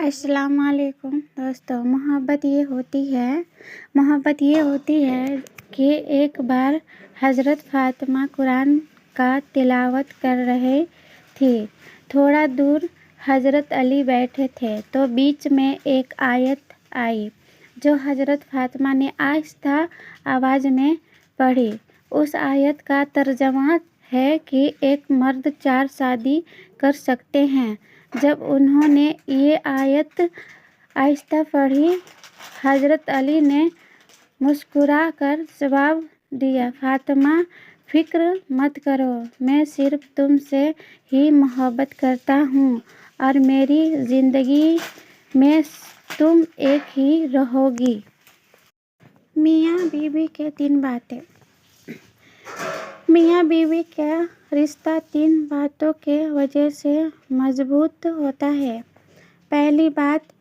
السلام علیکم دوستو، محبت یہ ہوتی ہے کہ ایک بار حضرت فاطمہ قرآن کا تلاوت کر رہی تھی۔ تھوڑا دور حضرت علی بیٹھے تھے تو بیچ میں ایک آیت آئی جو حضرت فاطمہ نے آہستہ آواز میں پڑھی۔ اس آیت کا ترجمہ ہے کہ ایک مرد 4 شادی کر سکتے ہیں۔ جب انہوں نے یہ آیت آہستہ پڑھی، حضرت علی نے مسکرا کر جواب دیا، فاطمہ فکر مت کرو، میں صرف تم سے ہی محبت کرتا ہوں اور میری زندگی میں تم ایک ہی رہو گی۔ میاں بیوی کی 3 باتیں۔ میاں بیوی کا رشتہ 3 باتوں کی وجہ سے مضبوط ہوتا ہے۔ پہلی بات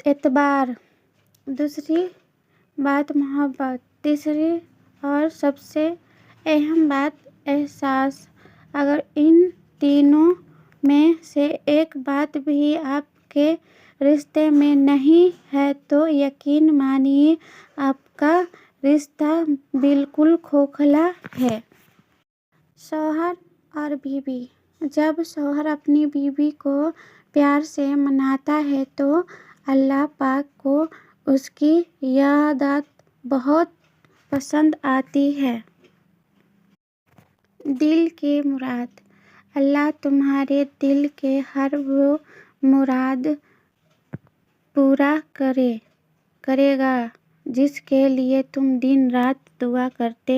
اعتبار، دوسری بات محبت، تیسری اور سب سے اہم بات احساس۔ اگر ان تینوں میں سے ایک بات بھی آپ کے رشتے میں نہیں ہے تو یقین مانیے آپ کا رشتہ بالکل کھوکھلا ہے۔ شوہر اور بیوی۔ جب شوہر اپنی بیوی کو پیار سے مناتا ہے تو اللہ پاک کو اس کی یہ عادت بہت پسند آتی ہے۔ دل کی مراد۔ اللہ تمہارے دل کی ہر وہ مراد پورا کرے گا جس کے لیے تم دن رات دعا کرتے